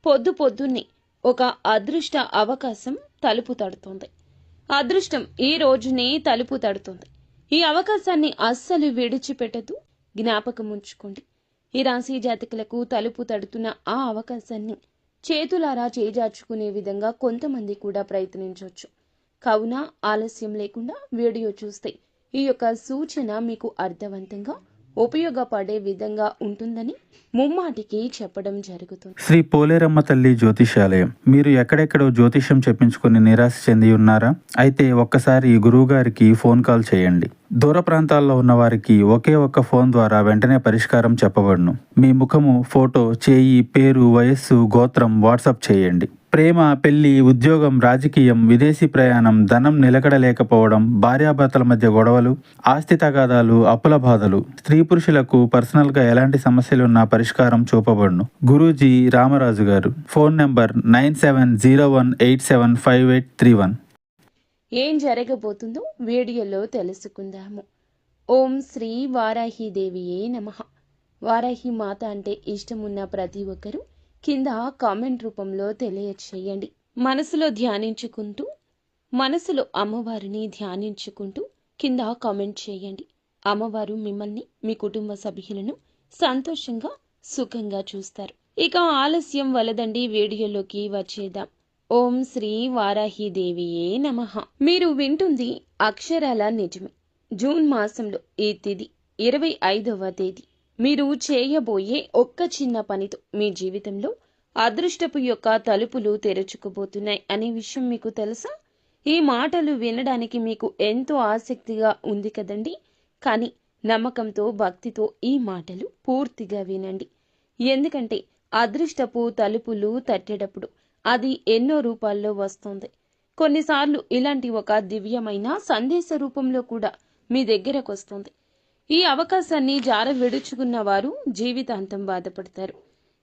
పొద్దు పొద్దున్నే ఒక అదృష్ట అవకాశం తలుపు తడుతోంది. అదృష్టం ఈ రోజునే తలుపు తడుతోంది. ఈ అవకాశాన్ని అస్సలు విడిచిపెట్టదు, జ్ఞాపకం ఉంచుకోండి. ఈ రాశి జాతకులకు తలుపు తడుతున్న ఆ అవకాశాన్ని చేతులారా చేజార్చుకునే విధంగా కొంతమంది కూడా ప్రయత్నించవచ్చు. కావున ఆలస్యం లేకుండా వీడియో చూస్తే ఈ యొక్క సూచన మీకు అర్థవంతంగా ఉపయోగపడే విధంగా ఉంటుందని ముమ్మాటికి చెప్పడం జరుగుతుంది. శ్రీ పోలేరమ్మ తల్లి జ్యోతిషాలయం. మీరు ఎక్కడెక్కడో జ్యోతిష్యం చెప్పించుకుని నిరాశ చెంది ఉన్నారా? అయితే ఒక్కసారి గురువు గారికి ఫోన్ కాల్ చేయండి. దూర ప్రాంతాల్లో ఉన్న వారికి ఒకే ఒక్క ఫోన్ ద్వారా వెంటనే పరిష్కారం చెప్పబడును. మీ ముఖము, ఫోటో, చేయి, పేరు, వయస్సు, గోత్రం వాట్సాప్ చేయండి. ప్రేమ, పెళ్లి, ఉద్యోగం, రాజకీయం, విదేశీ ప్రయాణం, ధనం నిలకడలేకపోవడం, భార్యాభర్తల మధ్య గొడవలు, ఆస్తి తగాదాలు, అప్పుల బాధలు, స్త్రీ పురుషులకు పర్సనల్గా ఎలాంటి సమస్యలున్నా పరిష్కారం చూపబడును. గురూజీ రామరాజు గారు. Phone number 9701875831. ఏం జరగబోతుందో వీడియోలో తెలుసుకుందాము. ఓం శ్రీ వారాహిదేవియే నమః. వారాహి మాత అంటే ఇష్టమున్న ప్రతి ఒక్కరూ కింద కామెంట్ రూపంలో తెలియచేయండి. మనసులో ధ్యానించుకుంటూ, మనసులో అమ్మవారిని ధ్యానించుకుంటూ కింద కామెంట్ చేయండి. అమ్మవారు మిమ్మల్ని, మీ కుటుంబ సభ్యులను సంతోషంగా, సుఖంగా చూస్తారు. ఇక ఆలస్యం వలదండి, వీడియోలోకి వచ్చేద్దాం. ఓం శ్రీ వారాహిదేవియే నమః. మీరు వింటుంది అక్షరాల నిజమే. జూన్ మాసంలో ఈ తిథి 25వ తేదీ. మీరు చేయబోయే ఒక్క చిన్న పనితో మీ జీవితంలో అదృష్టపు యొక్క తలుపులు తెరుచుకుపోతున్నాయి అనే విషయం మీకు తెలుసా? ఈ మాటలు వినడానికి మీకు ఎంతో ఆసక్తిగా ఉంది కదండి. కానీ నమ్మకంతో, భక్తితో ఈ మాటలు పూర్తిగా వినండి. ఎందుకంటే అదృష్టపు తలుపులు తట్టేటప్పుడు అది ఎన్నో రూపాల్లో వస్తుంది. కొన్నిసార్లు ఇలాంటి ఒక దివ్యమైన సందేశ రూపంలో కూడా మీ దగ్గరకు వస్తుంది. ఈ అవకాశాన్ని జార విడుచుకున్న వారు జీవితాంతం బాధపడతారు.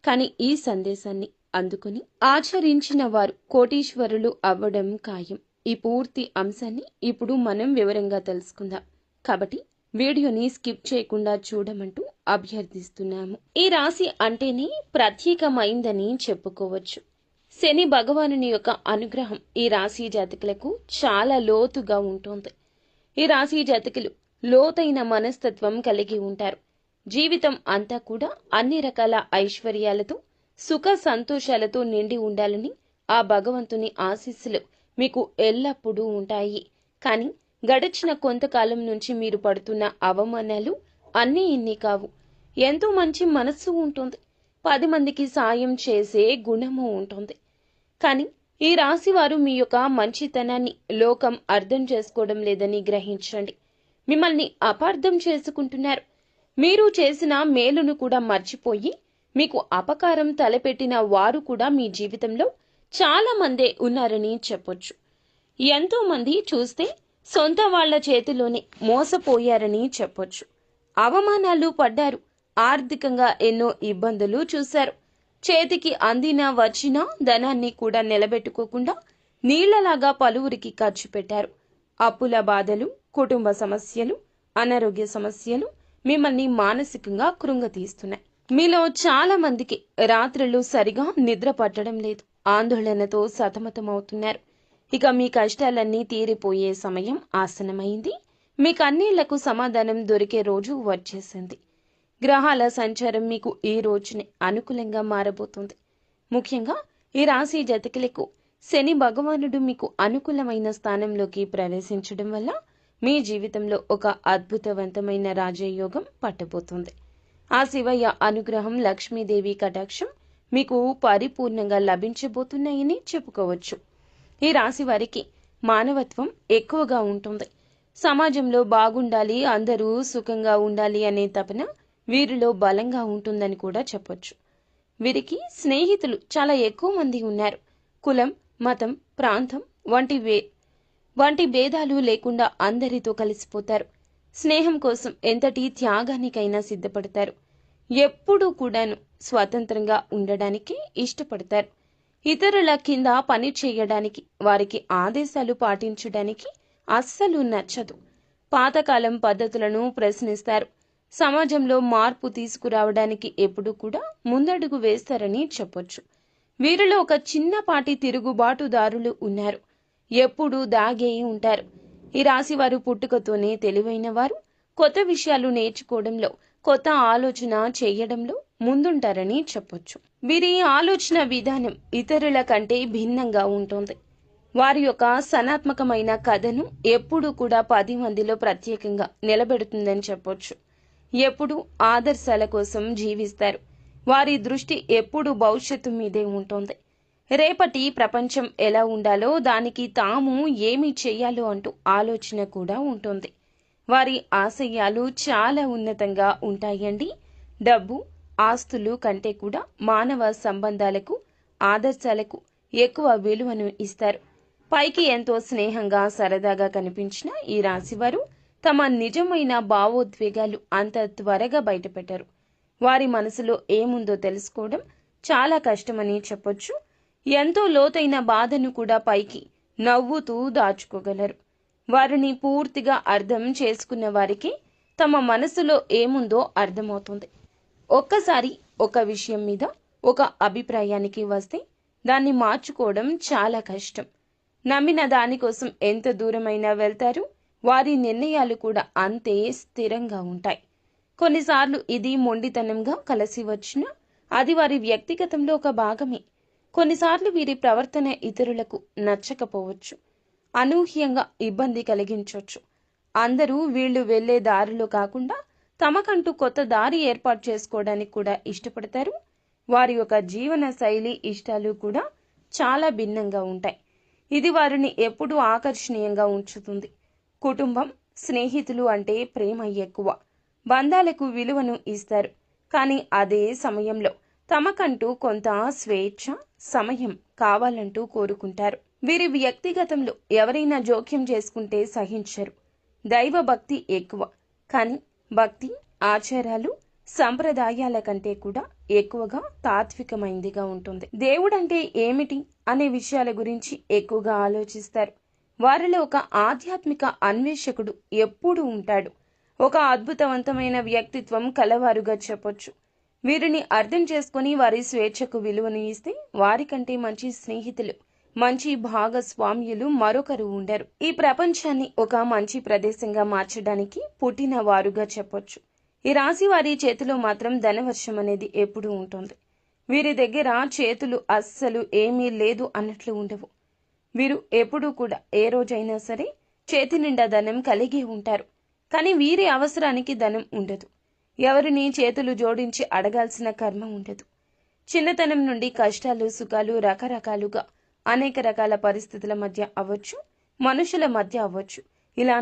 కానీ ఈ సందేశాన్ని అందుకుని ఆచరించిన వారు కోటీశ్వరులు అవ్వడం ఖాయం. ఈ పూర్తి అంశాన్ని ఇప్పుడు మనం వివరంగా తెలుసుకుందాం. కాబట్టి వీడియోని స్కిప్ చేయకుండా చూడమంటూ అభ్యర్థిస్తున్నాము. ఈ రాశి అంటేనే ప్రత్యేకమైందని చెప్పుకోవచ్చు. శని భగవానుని యొక్క అనుగ్రహం ఈ రాశి జాతకులకు చాలా లోతుగా ఉంటుంది. ఈ రాశి జాతకులు లోతైన మనస్తత్వం కలిగి ఉంటారు. జీవితం అంతా కూడా అన్ని రకాల ఐశ్వర్యాలతో, సుఖ సంతోషాలతో నిండి ఉండాలని ఆ భగవంతుని ఆశీస్సులు మీకు ఎల్లప్పుడూ ఉంటాయి. కానీ గడిచిన కొంతకాలం నుంచి మీరు పడుతున్న అవమానాలు అన్నీ ఇన్ని కావు. ఎంతో మంచి మనస్సు ఉంటుంది. 10 మందికి సాయం చేసే గుణము ఉంటుంది. కానీ ఈ రాశి వారు మీ యొక్క మంచితనాన్ని లోకం అర్థం చేసుకోవడం లేదని గ్రహించండి. మిమ్మల్ని అపార్థం చేసుకుంటున్నారు. మీరు చేసిన మేలును కూడా మర్చిపోయి మీకు అపకారం తలపెట్టిన వారు కూడా మీ జీవితంలో చాలా మందే ఉన్నారని చెప్పొచ్చు. ఎంతో మంది చూస్తే సొంత వాళ్ల చేతిలోనే మోసపోయారని చెప్పొచ్చు. అవమానాలు పడ్డారు. ఆర్థికంగా ఎన్నో ఇబ్బందులు చూశారు. చేతికి అందిన వచ్చిన ధనాన్ని కూడా నిలబెట్టుకోకుండా నీళ్లలాగా పలువురికి ఖర్చు పెట్టారు. అప్పుల బాధలు, కుటుంబ సమస్యలు, అనారోగ్య సమస్యలు మిమ్మల్ని మానసికంగా కృంగతీస్తున్నాయి. మీలో చాలా మందికి రాత్రులు సరిగా నిద్ర పట్టడం లేదు. ఆందోళనతో సతమతమవుతున్నారు. ఇక మీ కష్టాలన్నీ తీరిపోయే సమయం ఆసనమైంది. మీ కన్నీళ్లకు సమాధానం దొరికే రోజు వచ్చేసింది. గ్రహాల సంచారం మీకు ఈ రోజునే అనుకూలంగా మారబోతుంది. ముఖ్యంగా ఈ రాశి జాతకులకు శని భగవానుడు మీకు అనుకూలమైన స్థానంలోకి ప్రవేశించడం వల్ల మీ జీవితంలో ఒక అద్భుతవంతమైన రాజయోగం పట్టబోతుంది. ఆ శివయ్య అనుగ్రహం, లక్ష్మీదేవి కటాక్షం మీకు పరిపూర్ణంగా లభించబోతున్నాయని చెప్పుకోవచ్చు. ఈ రాశి వారికి మానవత్వం ఎక్కువగా ఉంటుంది. సమాజంలో బాగుండాలి, అందరూ సుఖంగా ఉండాలి అనే తపన వీరిలో బలంగా ఉంటుందని కూడా చెప్పొచ్చు. వీరికి స్నేహితులు చాలా ఎక్కువ మంది ఉన్నారు. కులం, మతం, ప్రాంతం వంటి భేదాలు లేకుండా అందరితో కలిసిపోతారు. స్నేహం కోసం ఎంతటి త్యాగానికైనా సిద్ధపడతారు. ఎప్పుడూ కూడాను స్వతంత్రంగా ఉండడానికి ఇష్టపడతారు. ఇతరుల కింద పని చేయడానికి, వారికి ఆదేశాలు పాటించడానికి అస్సలు నచ్చదు. పాతకాలం పద్ధతులను ప్రశ్నిస్తారు. సమాజంలో మార్పు తీసుకురావడానికి ఎప్పుడూ కూడా ముందడుగు వేస్తారని చెప్పొచ్చు. వీరిలో ఒక చిన్నపాటి తిరుగుబాటుదారులు ఉన్నారు. ఎప్పుడూ దాగే ఉంటారు. ఈ రాశి వారు పుట్టుకతోనే తెలివైన వారు. కొత్త విషయాలు నేర్చుకోవడంలో, కొత్త ఆలోచన చేయడంలో ముందుంటారని చెప్పొచ్చు. వీరి ఆలోచన విధానం ఇతరుల కంటే భిన్నంగా ఉంటుంది. వారి యొక్క సనాత్మకమైన కథను ఎప్పుడూ కూడా 10 మందిలో ప్రత్యేకంగా నిలబెడుతుందని చెప్పొచ్చు. ఎప్పుడూ ఆదర్శాల కోసం జీవిస్తారు. వారి దృష్టి ఎప్పుడూ భవిష్యత్తు మీదే ఉంటుంది. రేపటి ప్రపంచం ఎలా ఉండాలో, దానికి తాము ఏమి చెయ్యాలో అంటూ ఆలోచన కూడా ఉంటుంది. వారి ఆశయాలు చాలా ఉన్నతంగా ఉంటాయండి. డబ్బు, ఆస్తులు కంటే కూడా మానవ సంబంధాలకు, ఆదర్శాలకు ఎక్కువ విలువను ఇస్తారు. పైకి ఎంతో స్నేహంగా, సరదాగా కనిపించిన ఈ రాశివారు తమ నిజమైన భావోద్వేగాలు అంత త్వరగా బయటపెట్టారు. వారి మనసులో ఏముందో తెలుసుకోవడం చాలా కష్టమని చెప్పొచ్చు. ఎంతో లోతైన బాధను కూడా పైకి నవ్వుతూ దాచుకోగలరు. వారిని పూర్తిగా అర్థం చేసుకున్న వారికి తమ మనసులో ఏముందో అర్థమవుతుంది. ఒక్కసారి ఒక విషయం మీద ఒక అభిప్రాయానికి వస్తే దాన్ని మార్చుకోవడం చాలా కష్టం. నమ్మిన దానికోసం ఎంత దూరమైనా వెళ్తారు. వారి నిర్ణయాలు కూడా అంతే స్థిరంగా ఉంటాయి. కొన్నిసార్లు ఇది మొండితనంగా కలిసి వచ్చినా అది వారి వ్యక్తిగతంలో ఒక భాగమే. కొన్నిసార్లు వీరి ప్రవర్తన ఇతరులకు నచ్చకపోవచ్చు, అనూహ్యంగా ఇబ్బంది కలిగించవచ్చు. అందరూ వీళ్లు వెళ్లే దారిలో కాకుండా తమకంటూ కొత్త దారి ఏర్పాటు చేసుకోవడానికి కూడా ఇష్టపడతారు. వారి యొక్క జీవన శైలి, ఇష్టాలు కూడా చాలా భిన్నంగా ఉంటాయి. ఇది వారిని ఎప్పుడూ ఆకర్షణీయంగా ఉంచుతుంది. కుటుంబం, స్నేహితులు అంటే ప్రేమ ఎక్కువ. బంధాలకు విలువను ఇస్తారు. కానీ అదే సమయంలో తమకంటూ కొంత స్వేచ్ఛ, సమయం కావాలంటూ కోరుకుంటారు. వీరి వ్యక్తిగతంలో ఎవరైనా జోక్యం చేసుకుంటే సహించరు. దైవ భక్తి ఎక్కువ. కానీ భక్తి, ఆచారాలు, సంప్రదాయాల కంటే కూడా ఎక్కువగా తాత్వికమైందిగా ఉంటుంది. దేవుడంటే ఏమిటి అనే విషయాల గురించి ఎక్కువగా ఆలోచిస్తారు. వారిలో ఒక ఆధ్యాత్మిక అన్వేషకుడు ఎప్పుడూ ఉంటాడు. ఒక అద్భుతవంతమైన వ్యక్తిత్వం కలవారుగా చెప్పొచ్చు. వీరిని అర్థం చేసుకుని వారి స్వేచ్ఛకు విలువను ఇస్తే వారికంటే మంచి స్నేహితులు, మంచి భాగస్వామ్యులు మరొకరు ఉండరు. ఈ ప్రపంచాన్ని ఒక మంచి ప్రదేశంగా మార్చడానికి పుట్టిన వారుగా చెప్పొచ్చు. ఈ రాశి వారి చేతిలో మాత్రం ధనవర్షం అనేది ఎప్పుడూ ఉంటుంది. వీరి దగ్గర చేతులు అస్సలు ఏమీ లేదు అన్నట్లు ఉండవు. వీరు ఎప్పుడూ కూడా ఏ రోజైనా సరే చేతి నిండా ధనం కలిగి ఉంటారు. కానీ వీరి అవసరానికి ధనం ఉండదు. ఎవరిని చేతులు జోడించి అడగాల్సిన కర్మ ఉండదు. చిన్నతనం నుండి కష్టాలు, సుఖాలు రకరకాలుగా అనేక రకాల పరిస్థితుల మధ్య అవ్వచ్చు, మనుషుల మధ్య అవ్వచ్చు, ఇలా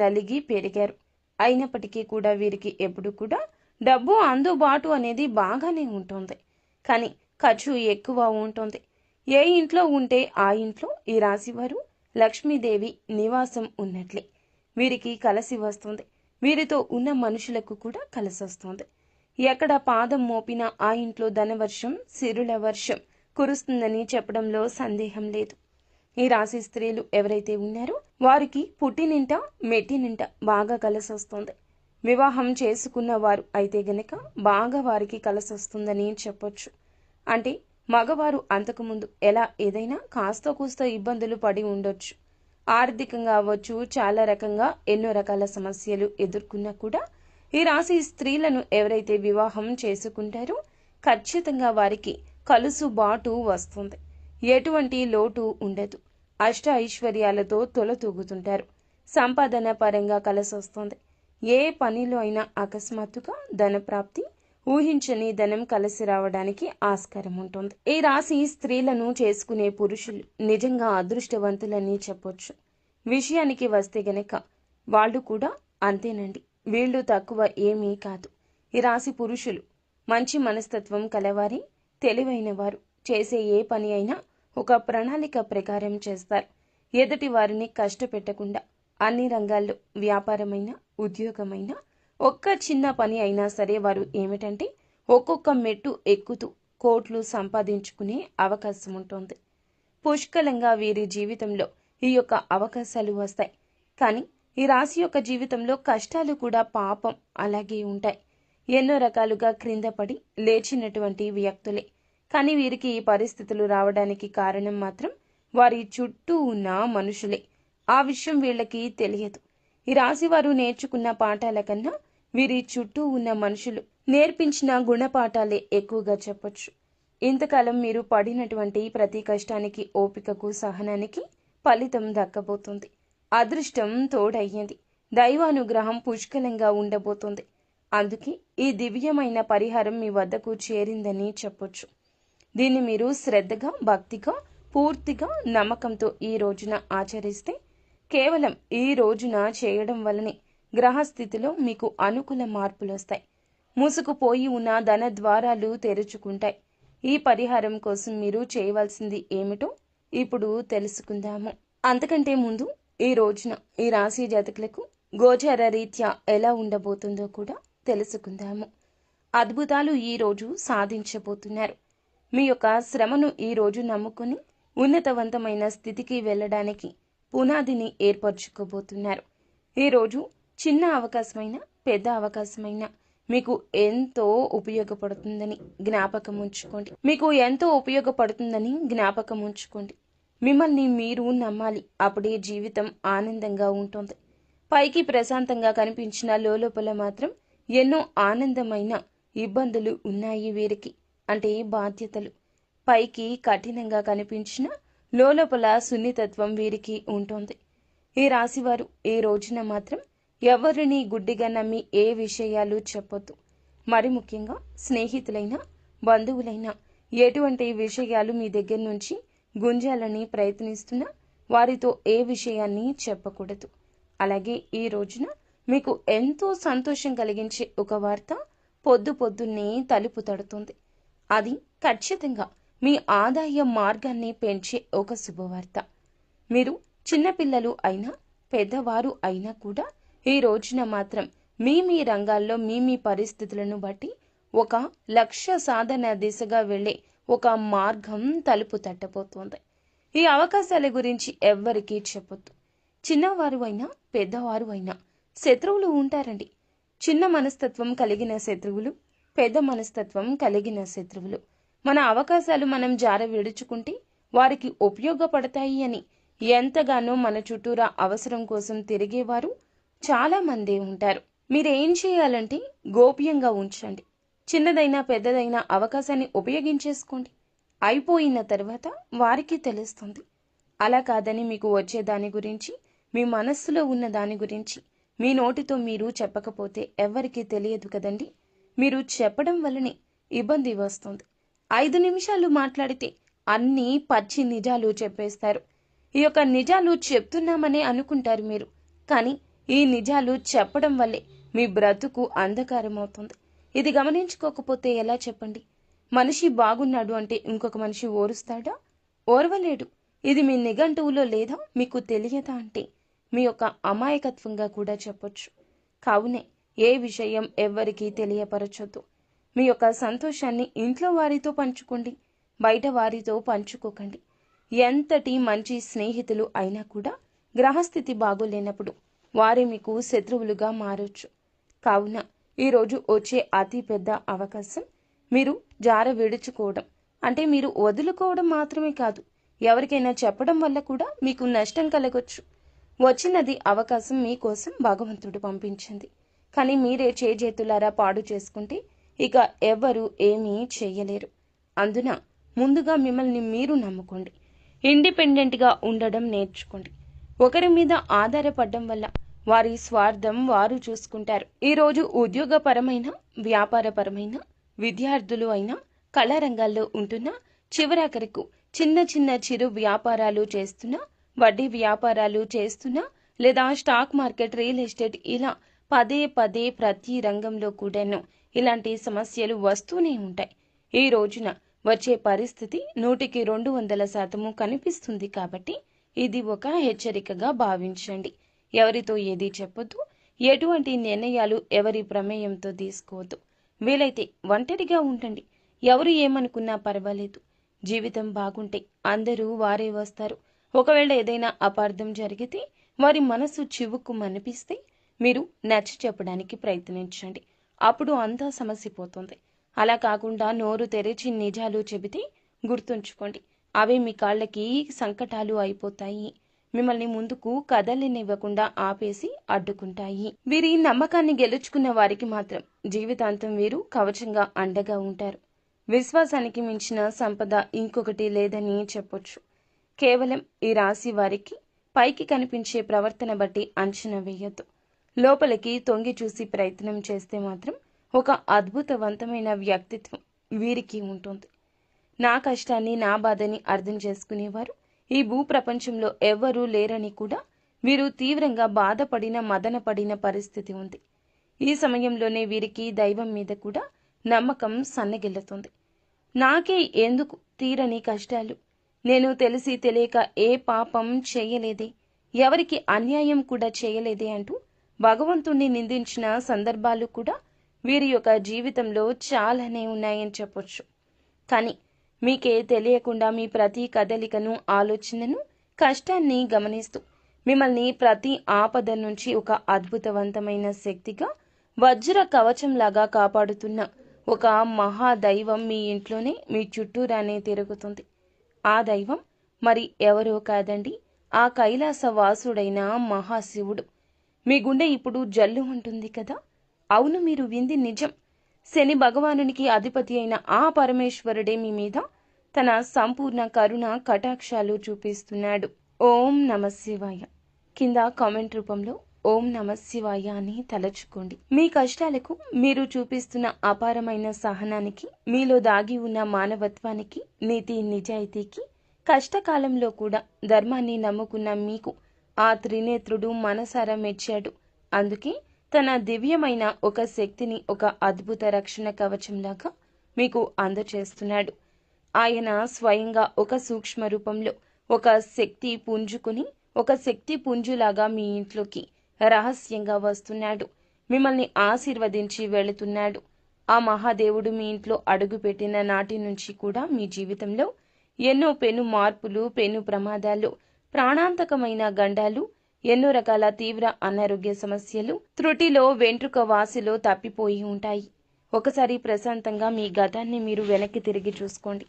నలిగి పెరిగారు. అయినప్పటికీ కూడా వీరికి ఎప్పుడు కూడా డబ్బు అందుబాటు అనేది బాగానే ఉంటుంది. కానీ ఖర్చు ఎక్కువ ఉంటుంది. ఏ ఇంట్లో ఉంటే ఆ ఇంట్లో ఈ రాశివారు లక్ష్మీదేవి నివాసం ఉన్నట్లే. వీరికి కలిసి వస్తుంది. వీరితో ఉన్న మనుషులకు కూడా కలిసి వస్తుంది. ఎక్కడ పాదం మోపినా ఆ ఇంట్లో ధనవర్షం, సిరుల వర్షం కురుస్తుందని చెప్పడంలో సందేహం లేదు. ఈ రాశి స్త్రీలు ఎవరైతే ఉన్నారో వారికి పుట్టినింట, మెట్టినింట బాగా కలిసి వస్తుంది. వివాహం చేసుకున్న వారు అయితే గనక బాగా వారికి కలిసి వస్తుందని చెప్పొచ్చు. అంటే మగవారు అంతకుముందు ఎలా ఏదైనా కాస్త కూస్త ఇబ్బందులు పడి ఉండొచ్చు. ఆర్థికంగా అవ్వచ్చు, చాలా రకంగా ఎన్నో రకాల సమస్యలు ఎదుర్కొన్నా కూడా ఈ రాశి స్త్రీలను ఎవరైతే వివాహం చేసుకుంటారో ఖచ్చితంగా వారికి కలుసుబాటు వస్తుంది. ఎటువంటి లోటు ఉండదు. అష్ట ఐశ్వర్యాలతో తొలతూగుతుంటారు. సంపాదన పరంగా కలిసి వస్తుంది. ఏ పనిలో అయినా అకస్మాత్తుగా ధనప్రాప్తి, ఊహించని ధనం కలిసి రావడానికి ఆస్కారం ఉంటుంది. ఈ రాశి స్త్రీలను చేసుకునే పురుషులు నిజంగా అదృష్టవంతులని చెప్పొచ్చు. విషయానికి వస్తే గనక వాళ్ళు కూడా అంతేనండి. వీళ్ళు తక్కువ ఏమీ కాదు. ఈ రాశి పురుషులు మంచి మనస్తత్వం కలవారి, తెలివైన వారు. చేసే ఏ పని అయినా ఒక ప్రణాళిక ప్రకారం చేస్తారు. ఎదుటి వారిని కష్టపెట్టకుండా అన్ని రంగాల్లో వ్యాపారమైన, ఉద్యోగమైన, ఒక్క చిన్న పని అయినా సరే వారు ఏమిటంటే ఒక్కొక్క మెట్టు ఎక్కుతూ కోట్లు సంపాదించుకునే అవకాశం ఉంటుంది. పుష్కలంగా వీరి జీవితంలో ఈ యొక్క అవకాశాలు వస్తాయి. కానీ ఈ రాశి యొక్క జీవితంలో కష్టాలు కూడా పాపం అలాగే ఉంటాయి. ఎన్నో రకాలుగా క్రింద పడి లేచినటువంటి వ్యక్తులే. కానీ వీరికి ఈ పరిస్థితులు రావడానికి కారణం మాత్రం వారి చుట్టూ ఉన్న మనుషులే. ఆ విషయం వీళ్ళకి తెలియదు. ఈ రాశి వారు నేర్చుకున్న పాఠాల కన్నా వీరి చుట్టూ ఉన్న మనుషులు నేర్పించిన గుణపాఠాలే ఎక్కువగా చెప్పొచ్చు. ఇంతకాలం మీరు పడినటువంటి ప్రతి కష్టానికి, ఓపికకు, సహనానికి ఫలితం దక్కబోతుంది. అదృష్టం తోడయ్యింది. దైవానుగ్రహం పుష్కలంగా ఉండబోతుంది. అందుకే ఈ దివ్యమైన పరిహారం మీ వద్దకు చేరిందని చెప్పొచ్చు. దీన్ని మీరు శ్రద్ధగా, భక్తిగా, పూర్తిగా నమ్మకంతో ఈ రోజున ఆచరిస్తే, కేవలం ఈ రోజున చేయడం వల్లనే గ్రహస్థితిలో మీకు అనుకూల మార్పులు వస్తాయి. మూసుకుపోయి ఉన్న ధన ద్వారాలు తెరుచుకుంటాయి. ఈ పరిహారం కోసం మీరు చేయవలసింది ఏమిటో ఇప్పుడు తెలుసుకుందాము. అంతకంటే ముందు ఈ రోజున ఈ రాశి జాతకులకు గోచార రీత్యా ఎలా ఉండబోతుందో కూడా తెలుసుకుందాము. అద్భుతాలు ఈ రోజు సాధించబోతున్నారు. మీ యొక్క శ్రమను ఈ రోజు నమ్ముకుని ఉన్నతవంతమైన స్థితికి వెళ్ళడానికి పునాదిని ఏర్పరచుకోబోతున్నారు. ఈరోజు చిన్న అవకాశమైన, పెద్ద అవకాశమైన మీకు ఎంతో ఉపయోగపడుతుందని జ్ఞాపకం ఉంచుకోండి. మిమ్మల్ని మీరు నమ్మాలి. అప్పుడే జీవితం ఆనందంగా ఉంటుంది. పైకి ప్రశాంతంగా కనిపించిన లోపల మాత్రం ఎన్నో ఆనందమైన ఇబ్బందులు ఉన్నాయి వీరికి. అంటే బాధ్యతలు. పైకి కఠినంగా కనిపించిన లోపల సున్నితత్వం వీరికి ఉంటుంది. ఈ రాశివారు ఈ రోజున మాత్రం ఎవరిని గుడ్డిగా నమ్మి ఏ విషయాలు చెప్పొద్దు. మరి ముఖ్యంగా స్నేహితులైనా, బంధువులైనా ఎటువంటి విషయాలు మీ దగ్గర నుంచి గుంజాలని ప్రయత్నిస్తున్నా వారితో ఏ విషయాన్ని చెప్పకూడదు. అలాగే ఈ రోజున మీకు ఎంతో సంతోషం కలిగించే ఒక వార్త పొద్దున్నే తలుపు తడుతుంది. అది ఖచ్చితంగా మీ ఆదాయ మార్గాన్ని పెంచే ఒక శుభవార్త. మీరు చిన్నపిల్లలు అయినా, పెద్దవారు అయినా కూడా ఈ రోజున మాత్రం మీ రంగాల్లో మీ పరిస్థితులను బట్టి ఒక లక్ష్య సాధన దిశగా వెళ్లే ఒక మార్గం తలుపు తట్టబోతోంది. ఈ అవకాశాల గురించి ఎవ్వరికీ చెప్పొద్దు. చిన్నవారు అయినా, పెద్దవారు అయినా శత్రువులు ఉంటారండి. చిన్న మనస్తత్వం కలిగిన శత్రువులు, పెద్ద మనస్తత్వం కలిగిన శత్రువులు. మన అవకాశాలు మనం జార విడుచుకుంటే వారికి ఉపయోగపడతాయి అని ఎంతగానో మన చుట్టూరా అవసరం కోసం తిరిగేవారు చాలా మందే ఉంటారు. మీరేం చేయాలంటే గోప్యంగా ఉంచండి. చిన్నదైనా పెద్దదైనా అవకాశాన్ని ఉపయోగించేసుకోండి. అయిపోయిన తర్వాత వారికి తెలుస్తుంది. అలా కాదని మీకు వచ్చే దాని గురించి, మీ మనస్సులో ఉన్న దాని గురించి మీ నోటితో మీరు చెప్పకపోతే ఎవ్వరికీ తెలియదు కదండి. మీరు చెప్పడం వల్లనే ఇబ్బంది వస్తుంది. 5 నిమిషాలు మాట్లాడితే అన్నీ పచ్చి నిజాలు చెప్పేస్తారు. ఈ యొక్క నిజాలు చెప్తున్నామనే అనుకుంటారు మీరు. కానీ ఈ నిజాలు చెప్పడం వల్లే మీ బ్రతుకు అంధకారం అవుతుంది. ఇది గమనించుకోకపోతే ఎలా చెప్పండి? మనిషి బాగున్నాడు అంటే ఇంకొక మనిషి ఓరుస్తాడా? ఓర్వలేడు. ఇది మీ నిఘంటువులో లేదా మీకు తెలియదా అంటే మీ యొక్క అమాయకత్వంగా కూడా చెప్పొచ్చు. కావునే ఏ విషయం ఎవ్వరికీ తెలియపరచొద్దు. మీ యొక్క సంతోషాన్ని ఇంట్లో వారితో పంచుకోండి, బయట వారితో పంచుకోకండి. ఎంతటి మంచి స్నేహితులు అయినా కూడా గ్రహస్థితి బాగోలేనప్పుడు వారే మీకు శత్రువులుగా మారొచ్చు. కావున ఈరోజు వచ్చే అతి పెద్ద అవకాశం మీరు జార విడుచుకోవడం, అంటే మీరు వదులుకోవడం మాత్రమే కాదు, ఎవరికైనా చెప్పడం వల్ల కూడా మీకు నష్టం కలగొచ్చు. వచ్చినది అవకాశం మీకోసం భగవంతుడు పంపించింది. కానీ మీరే చేజేతులారా పాడు చేసుకుంటే ఇక ఎవ్వరూ ఏమీ చెయ్యలేరు. అందున ముందుగా మిమ్మల్ని మీరు నమ్ముకోండి. ఇండిపెండెంట్గా ఉండడం నేర్చుకోండి. ఒకరి మీద ఆధారపడడం వల్ల వారి స్వార్థం వారు చూసుకుంటారు. ఈరోజు ఉద్యోగపరమైన, వ్యాపారపరమైన, విద్యార్థులు అయినా, కళారంగాల్లో ఉంటున్నా, చివరాఖరకు చిన్న చిరు వ్యాపారాలు చేస్తున్నా, వడ్డీ వ్యాపారాలు చేస్తున్నా, లేదా స్టాక్ మార్కెట్, రియల్ ఎస్టేట్ ఇలా పదే ప్రతి రంగంలో కూడాను ఇలాంటి సమస్యలు వస్తూనే ఉంటాయి. ఈ రోజున వచ్చే పరిస్థితి 100కి 200% కనిపిస్తుంది. కాబట్టి ఇది ఒక హెచ్చరికగా భావించండి. ఎవరితో ఏది చెప్పొద్దు. ఎటువంటి నిర్ణయాలు ఎవరి ప్రమేయంతో తీసుకోవద్దు. వీలైతే ఒంటరిగా ఉండండి. ఎవరు ఏమనుకున్నా పర్వాలేదు. జీవితం బాగుంటే అందరూ వారే వస్తారు. ఒకవేళ ఏదైనా అపార్థం జరిగితే, వారి మనసు చివుక్కుమనిపిస్తే మీరు నచ్చ చెప్పడానికి ప్రయత్నించండి. అప్పుడు అంతా సమసిపోతుంది. అలా కాకుండా నోరు తెరిచి నిజాలు చెబితే గుర్తుంచుకోండి, అవి మీ కాళ్ళకి సంకటాలు అయిపోతాయి. మిమ్మల్ని ముందుకు కదలనివ్వకుండా ఆపేసి అడ్డుకుంటాయి. వీరి నమ్మకాన్ని గెలుచుకున్న వారికి మాత్రం జీవితాంతం వీరు కవచంగా అండగా ఉంటారు. విశ్వాసానికి మించిన సంపద ఇంకొకటి లేదని చెప్పొచ్చు. కేవలం ఈ రాశి వారికి పైకి కనిపించే ప్రవర్తన బట్టి అంచనా వేయొద్దు. లోపలికి తొంగి చూసి ప్రయత్నం చేస్తే మాత్రం ఒక అద్భుతవంతమైన వ్యక్తిత్వం వీరికి ఉంటుంది. నా కష్టాన్ని, నా బాధని అర్థం చేసుకునేవారు ఈ భూప్రపంచంలో ఎవ్వరూ లేరని కూడా వీరు తీవ్రంగా బాధపడిన, మదనపడిన పరిస్థితి ఉంది. ఈ సమయంలోనే వీరికి దైవం మీద కూడా నమ్మకం సన్నగిల్లుతుంది. నాకే ఎందుకు తీరని కష్టాలు, నేను తెలిసి తెలియక ఏ పాపం చేయలేదే, ఎవరికి అన్యాయం కూడా చేయలేదే అంటూ భగవంతుణ్ణి నిందించిన సందర్భాలు కూడా వీరి యొక్క జీవితంలో చాలానే ఉన్నాయని చెప్పొచ్చు. కానీ మీకే తెలియకుండా మీ ప్రతి కదలికను, ఆలోచనను, కష్టాన్ని గమనిస్తూ మిమ్మల్ని ప్రతి ఆపద నుంచి ఒక అద్భుతవంతమైన శక్తిగా, వజ్ర కవచంలాగా కాపాడుతున్న ఒక మహాదైవం మీ ఇంట్లోనే, మీ చుట్టూరానే తిరుగుతుంది. ఆ దైవం మరి ఎవరో కాదండి, ఆ కైలాస వాసుడైన మహాశివుడు. మీ గుండె ఇప్పుడు జల్లు ఉంటుంది కదా? అవును, మీరు వింది నిజం. శని భగవానునికి అధిపతి అయిన ఆ పరమేశ్వరుడే మీ మీద తన సంపూర్ణ కరుణ కటాక్షాలు చూపిస్తున్నాడు. ఓం నమ శివాయ కింద కామెంట్ రూపంలో ఓం నమ శివాయ అని తలచుకోండి. మీ కష్టాలకు మీరు చూపిస్తున్న అపారమైన సహనానికి, మీలో దాగి ఉన్న మానవత్వానికి, నీతి నిజాయితీకి, కష్టకాలంలో కూడా ధర్మాన్ని నమ్ముకున్న మీకు ఆ త్రినేత్రుడు మనసారా మెచ్చాడు. అందుకే తన దివ్యమైన ఒక శక్తిని ఒక అద్భుత రక్షణ కవచంలాగా మీకు అందచేస్తున్నాడు. ఆయన స్వయంగా ఒక సూక్ష్మ రూపంలో ఒక శక్తి పుంజుకుని, ఒక శక్తి పుంజులాగా మీ ఇంట్లోకి రహస్యంగా వస్తున్నాడు. మిమ్మల్ని ఆశీర్వదించి వెళుతున్నాడు. ఆ మహాదేవుడు మీ ఇంట్లో అడుగుపెట్టిన నాటి నుంచి కూడా మీ జీవితంలో ఎన్నో పెను మార్పులు, పెను ప్రమాదాలు, ప్రాణాంతకమైన గండాలు, ఎన్నో రకాల తీవ్ర అనారోగ్య సమస్యలు, త్రుటిలో వెంట్రుక వాసిలో తప్పిపోయి ఉంటాయి. ఒకసారి ప్రశాంతంగా మీ గతాన్ని మీరు వెనక్కి తిరిగి చూసుకోండి.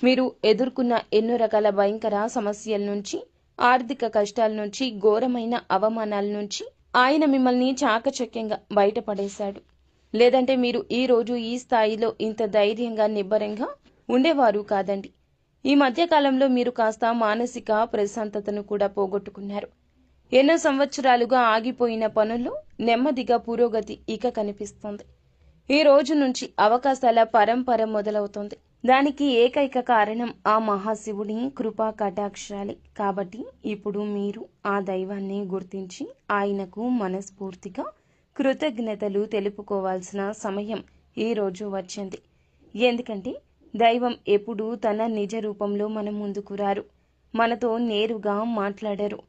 మీరు ఎదుర్కొన్న ఎన్నో రకాల భయంకర సమస్యల నుంచి, ఆర్థిక కష్టాల నుంచి, ఘోరమైన అవమానాల నుంచి ఆయన మిమ్మల్ని చాకచక్యంగా బయటపడేశాడు. లేదంటే మీరు ఈ రోజు ఈ స్థాయిలో ఇంత ధైర్యంగా, నిబ్బరంగా ఉండేవారు కాదండి. ఈ మధ్యకాలంలో మీరు కాస్త మానసిక ప్రశాంతతను కూడా పోగొట్టుకున్నారు. ఎన్నో సంవత్సరాలుగా ఆగిపోయిన పనుల్లో నెమ్మదిగా పురోగతి ఇక కనిపిస్తుంది. ఈ రోజు నుంచి అవకాశాల పరంపర మొదలవుతుంది. దానికి ఏకైక కారణం ఆ మహాశివుని కృపా కటాక్షాలే. కాబట్టి ఇప్పుడు మీరు ఆ దైవాన్ని గుర్తించి ఆయనకు మనస్ఫూర్తిగా కృతజ్ఞతలు తెలుపుకోవాల్సిన సమయం ఈ రోజు వచ్చింది. ఎందుకంటే దైవం ఎప్పుడూ తన నిజ రూపంలో మన ముందుకు రారు, మనతో నేరుగా మాట్లాడరు.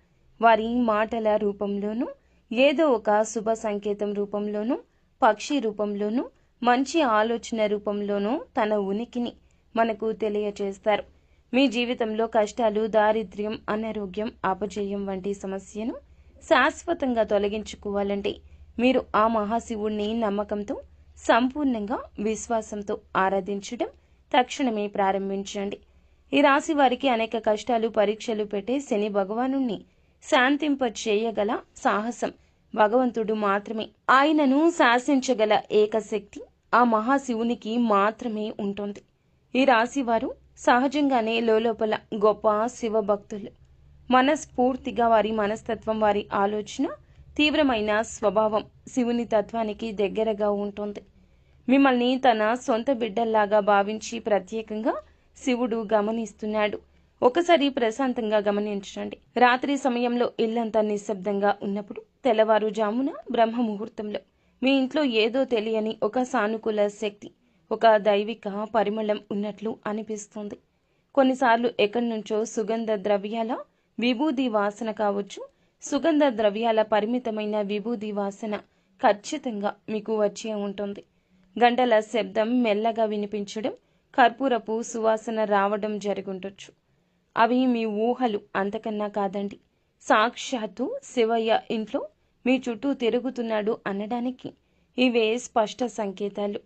వారి మాటల రూపంలోనూ, ఏదో ఒక శుభ సంకేతం రూపంలోనూ, పక్షి రూపంలోనూ, మంచి ఆలోచన రూపంలోనూ తన ఉనికిని మనకు తెలియచేస్తారు. మీ జీవితంలో కష్టాలు, దారిద్ర్యం, అనారోగ్యం, అపజయం వంటి సమస్యను శాశ్వతంగా తొలగించుకోవాలంటే మీరు ఆ మహాశివుణ్ణి నమ్మకంతో, సంపూర్ణంగా విశ్వాసంతో ఆరాధించడం తక్షణమే ప్రారంభించండి. ఈ రాశి వారికి అనేక కష్టాలు, పరీక్షలు పెట్టే శని భగవానుణ్ణి శాంతింప చేయగల సాహసం భగవంతుడు మాత్రమే. ఆయనను శాసించగల ఏకశక్తి ఆ మహాశివునికి మాత్రమే ఉంటుంది. ఈ రాశి వారు సహజంగానే లోపల గొప్ప శివభక్తులు. మనస్ఫూర్తిగా వారి మనస్తత్వం, వారి ఆలోచన, తీవ్రమైన స్వభావం శివుని తత్వానికి దగ్గరగా ఉంటుంది. మిమ్మల్ని తన సొంత బిడ్డల్లాగా భావించి ప్రత్యేకంగా శివుడు గమనిస్తున్నాడు. ఒకసారి ప్రశాంతంగా గమనించండి. రాత్రి సమయంలో ఇల్లంతా నిశ్శబ్దంగా ఉన్నప్పుడు, తెల్లవారుజామున బ్రహ్మ ముహూర్తంలో మీ ఇంట్లో ఏదో తెలియని ఒక సానుకూల శక్తి, ఒక దైవిక పరిమళం ఉన్నట్లు అనిపిస్తుంది. కొన్నిసార్లు ఎక్కడి నుంచో సుగంధ ద్రవ్యాల విభూది వాసన కావచ్చు. సుగంధ ద్రవ్యాల పరిమితమైన విభూది వాసన ఖచ్చితంగా మీకు వచ్చే ఉంటుంది. గంటల శబ్దం మెల్లగా వినిపించడం, కర్పూరపు సువాసన రావడం జరుగుండొచ్చు. అవి మీ ఊహలు, అంతకన్నా కాదండి. సాక్షాత్తు శివయ్య ఇంట్లో మీ చుట్టూ తిరుగుతున్నాడు అనడానికి ఇవే స్పష్ట సంకేతాలు.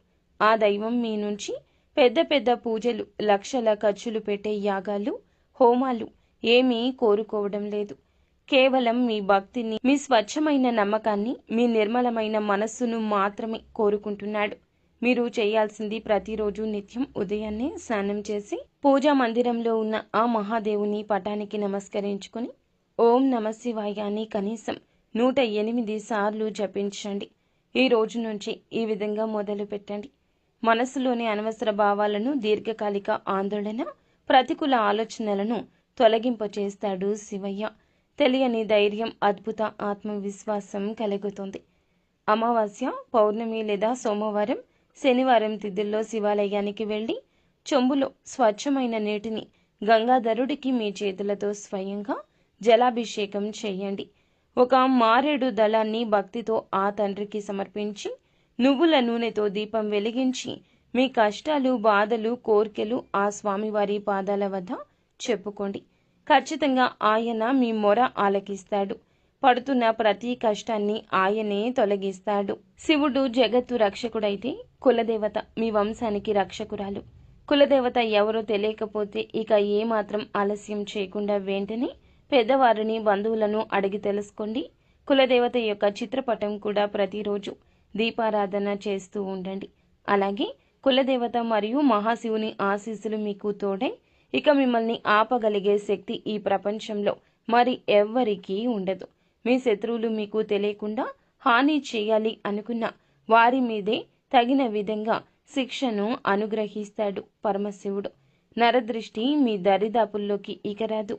ఆ దైవం మీ నుంచి పెద్ద పెద్ద పూజలు, లక్షల ఖర్చులు పెట్టే యాగాలు, హోమాలు ఏమీ కోరుకోవడం లేదు. కేవలం మీ భక్తిని, మీ స్వచ్ఛమైన నమ్మకాన్ని, మీ నిర్మలమైన మనస్సును మాత్రమే కోరుకుంటున్నాడు. మీరు చేయాల్సింది ప్రతిరోజు నిత్యం ఉదయాన్నే స్నానం చేసి పూజా మందిరంలో ఉన్న ఆ మహాదేవుని పటానికి నమస్కరించుకుని ఓం నమశివాయ అని కనీసం 108 సార్లు జపించండి. ఈ రోజు నుంచి ఈ విధంగా మొదలు పెట్టండి. మనసులోని అనవసర భావాలను, దీర్ఘకాలిక ఆందోళన, ప్రతికూల ఆలోచనలను తొలగింపచేస్తాడు శివయ్య. తెలియని ధైర్యం, అద్భుత ఆత్మవిశ్వాసం కలుగుతుంది. అమావాస్య, పౌర్ణమి లేదా సోమవారం, శనివారం తిథుల్లో శివాలయానికి వెళ్ళి చెంబులో స్వచ్ఛమైన నీటిని గంగాధరుడికి మీ చేతులతో స్వయంగా జలాభిషేకం చేయండి. ఒక మారేడు దళాన్ని భక్తితో ఆ తండ్రికి సమర్పించి నువ్వుల నూనెతో దీపం వెలిగించి మీ కష్టాలు, బాధలు, కోర్కెలు ఆ స్వామివారి పాదాల వద్ద చెప్పుకోండి. ఖచ్చితంగా ఆయన మీ మొర ఆలకిస్తాడు. పడుతున్న ప్రతి కష్టాన్ని ఆయనే తొలగిస్తాడు. శివుడు జగత్తు రక్షకుడైతే కులదేవత మీ వంశానికి రక్షకురాలు. కులదేవత ఎవరో తెలియకపోతే ఇక ఏమాత్రం ఆలస్యం చేయకుండా వెంటనే పెద్దవారిని, బంధువులను అడిగి తెలుసుకోండి. కులదేవత యొక్క చిత్రపటం కూడా ప్రతిరోజు దీపారాధన చేస్తూ ఉండండి. అలాగే కులదేవత మరియు మహాశివుని ఆశీస్సులు మీకు తోడై ఇక మిమ్మల్ని ఆపగలిగే శక్తి ఈ ప్రపంచంలో మరి ఎవ్వరికీ ఉండదు. మీ శత్రువులు మీకు తెలియకుండా హాని చేయాలి అనుకున్న వారి మీదే తగిన విధంగా శిక్షను అనుగ్రహిస్తాడు పరమశివుడు. నరదృష్టి మీ దరిదాపుల్లోకి ఇక రాదు.